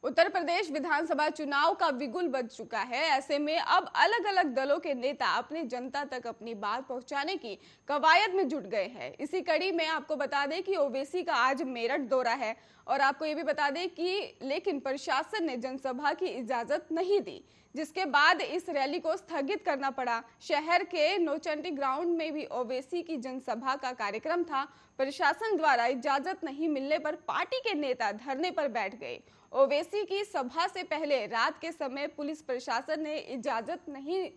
उत्तर प्रदेश विधानसभा चुनाव का बिगुल बज चुका है। ऐसे में अब अलग अलग दलों के नेता अपनी जनता तक अपनी बात पहुंचाने की कवायद में जुट गए हैं। इसी कड़ी में आपको बता दें कि ओवैसी का आज मेरठ दौरा है और आपको ये भी बता दें कि लेकिन प्रशासन ने जनसभा की इजाजत नहीं दी, जिसके बाद इस रैली को स्थगित करना पड़ा। शहर के नौचंडी ग्राउंड में भी ओवैसी की जनसभा का कार्यक्रम था। प्रशासन द्वारा इजाजत नहीं मिलने पर पार्टी के नेता धरने पर बैठ गए। ओवैसी की सभा से पहले रात के समय पुलिस प्रशासन ने इजाजत नहीं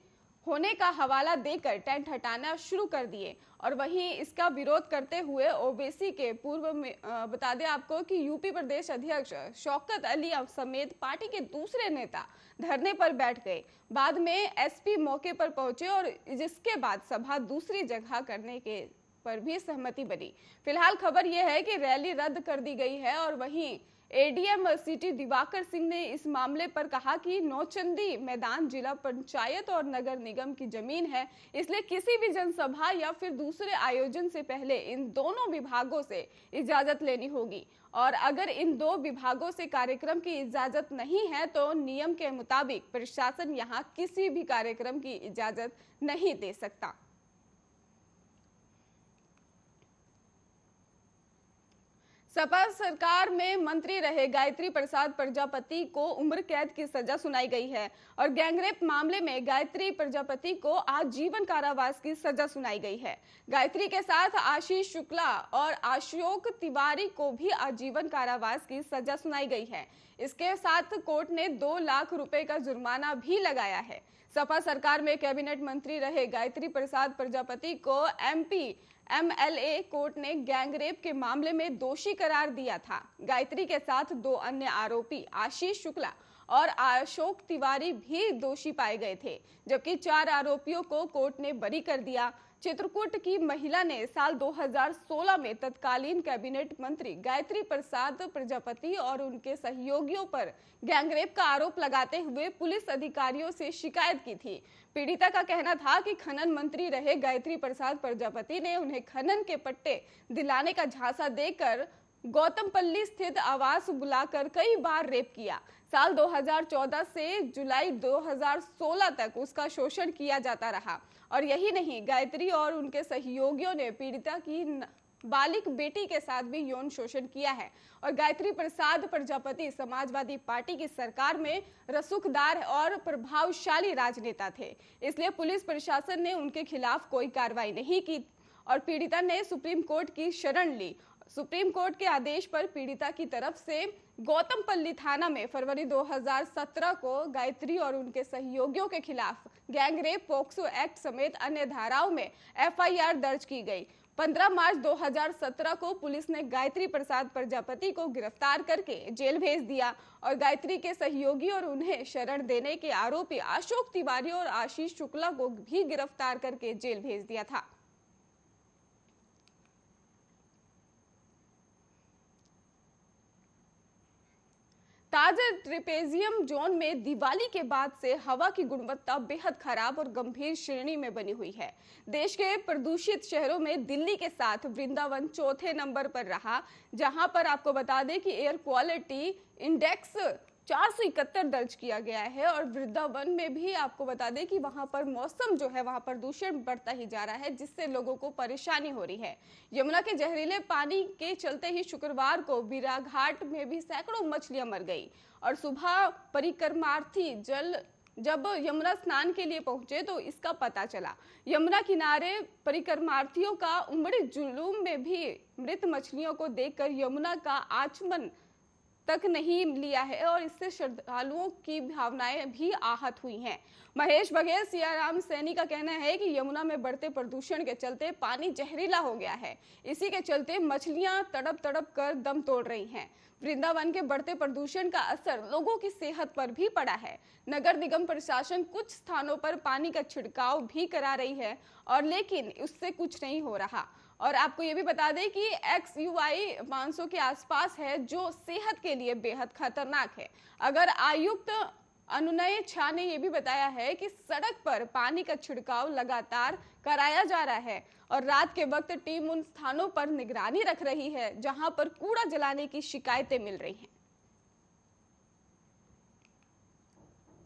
होने का हवाला देकर टेंट हटाना शुरू कर दिए और वहीं इसका विरोध करते हुए ओवैसी के पूर्व में बता दें आपको कि यूपी प्रदेश अध्यक्ष शौकत अली समेत पार्टी के दूसरे नेता धरने पर बैठ गए। बाद में एसपी मौके पर पहुंचे और जिसके बाद सभा दूसरी जगह करने के पर भी सहमति बनी। फिलहाल खबर यह है कि रैली रद्द कर दी गई है और वहीं एडीएम सिटी दिवाकर सिंह ने इस मामले पर कहा कि नौचंदी मैदान जिला पंचायत और नगर निगम की जमीन है, इसलिए किसी भी जनसभा या फिर दूसरे आयोजन से पहले इन दोनों विभागों से इजाजत लेनी होगी और अगर इन दो विभागों से कार्यक्रम की इजाजत नहीं है तो नियम के मुताबिक प्रशासन यहां किसी भी कार्यक्रम की इजाजत नहीं दे सकता। सपा सरकार में मंत्री रहे गायत्री प्रसाद प्रजापति को उम्र कैद की सजा सुनाई गई है और गैंगरेप मामले में गायत्री प्रजापति को आजीवन कारावास की सजा सुनाई गई है। गायत्री के साथ आशीष शुक्ला और अशोक तिवारी को भी आजीवन कारावास की सजा सुनाई गई है। इसके साथ कोर्ट ने 2 लाख रुपए का जुर्माना भी लगाया है। सपा सरकार में कैबिनेट मंत्री रहे गायत्री प्रसाद प्रजापति को एमएलए कोर्ट ने गैंगरेप के मामले में दोषी करार दिया था। गायत्री के साथ 2 अन्य आरोपी आशीष शुक्ला और अशोक तिवारी भी दोषी पाए गए थे, जबकि 4 आरोपियों को कोर्ट ने बरी कर दिया। चित्रकूट की महिला ने साल 2016 में तत्कालीन कैबिनेट मंत्री गायत्री प्रसाद प्रजापति और उनके सहयोगियों पर गैंगरेप का आरोप लगाते हुए पुलिस अधिकारियों से शिकायत की थी। पीड़िता का कहना था कि खनन मंत्री रहे गायत्री प्रसाद प्रजापति ने उन्हें खनन के पट्टे दिलाने का झांसा देकर गौतमपल्ली स्थित आवास बुलाकर कई बार रेप किया। साल 2014 से जुलाई 2016 तक उसका शोषण किया जाता रहा और यही नहीं, गायत्री और उनके सहयोगियों ने पीड़िता की बालिक बेटी के साथ भी यौन शोषण किया है और गायत्री प्रसाद प्रजापति समाजवादी पार्टी की सरकार में रसूखदार और प्रभावशाली राजनेता थे, इसलिए पुलिस प्रशासन ने उनके खिलाफ कोई कार्रवाई नहीं की और पीड़िता ने सुप्रीम कोर्ट की शरण ली। सुप्रीम कोर्ट के आदेश पर पीड़िता की तरफ से गौतमपल्ली थाना में फरवरी 2017 को गायत्री और उनके सहयोगियों के खिलाफ गैंगरेप पोक्सो एक्ट समेत अन्य धाराओं में एफआईआर दर्ज की गई। 15 मार्च 2017 को पुलिस ने गायत्री प्रसाद प्रजापति को गिरफ्तार करके जेल भेज दिया और गायत्री के सहयोगी और उन्हें शरण देने के आरोपी अशोक तिवारी और आशीष शुक्ला को भी गिरफ्तार करके जेल भेज दिया था। ताजा ट्रेपेजियम जोन में दिवाली के बाद से हवा की गुणवत्ता बेहद खराब और गंभीर श्रेणी में बनी हुई है। देश के प्रदूषित शहरों में दिल्ली के साथ वृंदावन चौथे नंबर पर रहा, जहां पर आपको बता दें कि एयर क्वालिटी इंडेक्स 471 दर्ज किया गया है और वृंदावन में भी आपको बता दें कि वहां पर मौसम जो है वहां प्रदूषण बढ़ता ही जा रहा है, जिससे लोगों को परेशानी हो रही है। यमुना के जहरीले पानी के चलते ही शुक्रवार को बीराघाट में भी सैकड़ों मछलियां मर गई और सुबह परिक्रमार्थी जब यमुना स्नान के लिए पहुंचे तो इसका पता चला। यमुना किनारे परिक्रमार्थियों का उमड़ी जुलूम में भी मृत मछलियों को देखकर यमुना का आचमन तक नहीं लिया है और इससे श्रद्धालुओं की भावनाएं भी आहत हुई हैं। महेश बघेल सियाराम सैनी का कहना है कि यमुना में बढ़ते प्रदूषण के चलते पानी जहरीला हो गया है, इसी के चलते मछलियां तड़प तड़प कर दम तोड़ रही हैं। वृंदावन के बढ़ते प्रदूषण का असर लोगों की सेहत पर भी पड़ा है। नगर निगम प्रशासन कुछ स्थानों पर पानी का छिड़काव भी करा रही है और लेकिन उससे कुछ नहीं हो रहा। और आपको ये भी बता दें कि XUI 500 के आसपास है, जो सेहत के लिए बेहद खतरनाक है। अगर आयुक्त अनुनय झा ने यह भी बताया है कि सड़क पर पानी का छिड़काव लगातार कराया जा रहा है और रात के वक्त टीम उन स्थानों पर निगरानी रख रही है जहां पर कूड़ा जलाने की शिकायतें मिल रही हैं।